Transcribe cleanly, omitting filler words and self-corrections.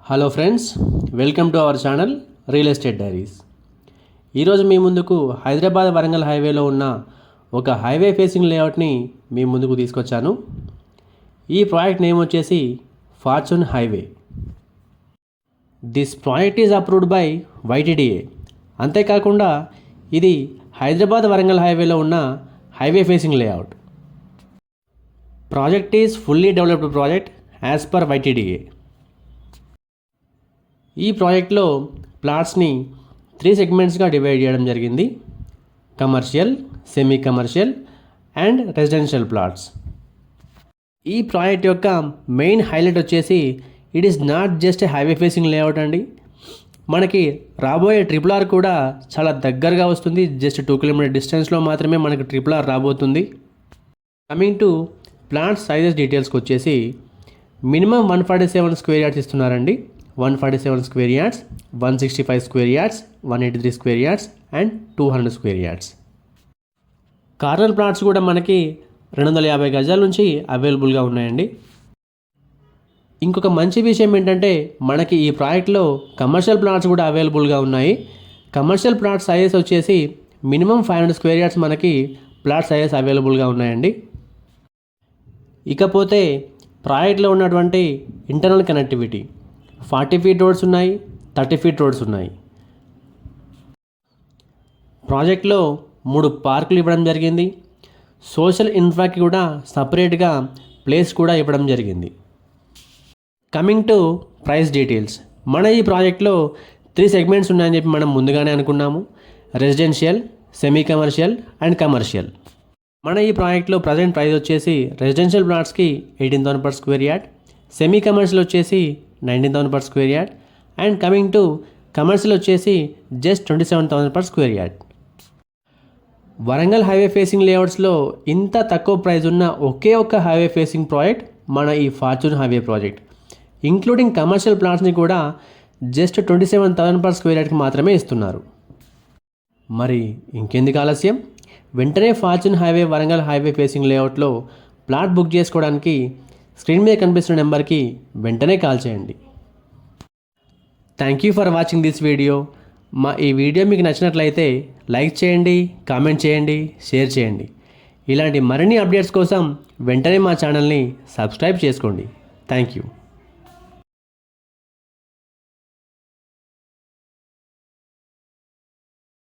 Hello friends, welcome to our channel real estate diaries. ఈరోజు మీ ముందుకు హైదరాబాద్ వరంగల్ హైవేలో ఉన్న ఒక హైవే ఫేసింగ్ లేఅవుట్ని మీ ముందుకు తీసుకొచ్చాను. ఈ ప్రాజెక్ట్ నేమ్ వచ్చేసి fortune highway. This project is approved by YTDA. అంతేకాకుండా ఇది హైదరాబాద్ వరంగల్ హైవేలో ఉన్న highway facing layout. Project is fully developed project as per YTDA. ఈ ప్రాజెక్ట్లో ప్లాట్స్ని 3 సెగ్మెంట్స్గా డివైడ్ చేయడం జరిగింది: commercial, semi commercial and residential plots. ఈ ప్రాజెక్ట్ యొక్క మెయిన్ హైలైట్ వచ్చేసి it is not just highway facing layout అండి. మనకి రాబోయే RRR కూడా చాలా దగ్గరగా వస్తుంది. జస్ట్ 2 కిలోమీటర్ డిస్టెన్స్లో మాత్రమే మనకి RRR రాబోతుంది. కమింగ్ టు ప్లాట్ సైజెస్ డీటెయిల్స్కి వచ్చేసి మినిమం 147 స్క్వేర్ యార్డ్స్ ఇస్తున్నారండి. 147 square yards, 165 square yards, 183 square yards and 200 square yards. Corner plots కూడా మనకి 250 గజాల నుంచి అవైలబుల్గా ఉన్నాయండి. ఇంకొక మంచి విషయం ఏంటంటే మనకి ఈ ప్రాజెక్ట్లో కమర్షియల్ ప్లాట్స్ కూడా అవైలబుల్గా ఉన్నాయి. కమర్షియల్ ప్లాట్ సైజెస్ వచ్చేసి మినిమం 500 స్క్వేర్ యార్డ్స్ మనకి ప్లాట్ సైజెస్ అవైలబుల్గా ఉన్నాయండి. ఇకపోతే ప్రాజెక్ట్లో ఉన్నటువంటి ఇంటర్నల్ కనెక్టివిటీ 40 ఫీట్ రోడ్స్ ఉన్నాయి, 30 ఫీట్ రోడ్స్ ఉన్నాయి. ప్రాజెక్ట్లో 3 పార్కులు ఇవ్వడం జరిగింది. సోషల్ ఇన్ఫ్రాకి కూడా సపరేట్గా ప్లేస్ కూడా ఇవ్వడం జరిగింది. కమింగ్ టు ప్రైస్ డీటెయిల్స్, మన ఈ ప్రాజెక్ట్లో 3 సెగ్మెంట్స్ ఉన్నాయని చెప్పి మనం ముందుగానే అనుకున్నాము: residential, semi commercial and commercial. మన ఈ ప్రాజెక్ట్లో ప్రజెంట్ ప్రైస్ వచ్చేసి రెసిడెన్షియల్ ప్లాట్స్కి 18,000 per square yard, semi commercial వచ్చేసి 19,000 per square yard and coming to commercial వచ్చేసి just 27,000 per square yard. Warangal highway facing లేఅవుట్స్లో ఇంత తక్కువ ప్రైస్ ఉన్న ఒకే ఒక్క హైవే ఫేసింగ్ ప్రాజెక్ట్ మన ఈ fortune highway project. Including commercial ప్లాట్స్ని కూడా జస్ట్ 27,000 per స్క్వేర్ యార్డ్కి మాత్రమే ఇస్తున్నారు. మరి ఇంకెందుకు ఆలస్యం, వెంటనే fortune highway Warangal highway facing లేఅవుట్లో ప్లాట్ బుక్ చేసుకోవడానికి స్క్రీన్ మీద కనిపిస్తున్న నెంబర్కి వెంటనే కాల్ చేయండి. Thank you for watching this video. మా ఈ వీడియో మీకు నచ్చినట్లయితే లైక్ చేయండి, కామెంట్ చేయండి, షేర్ చేయండి. ఇలాంటి మరిన్ని అప్డేట్స్ కోసం వెంటనే మా ఛానల్ని సబ్స్క్రైబ్ చేసుకోండి. Thank you.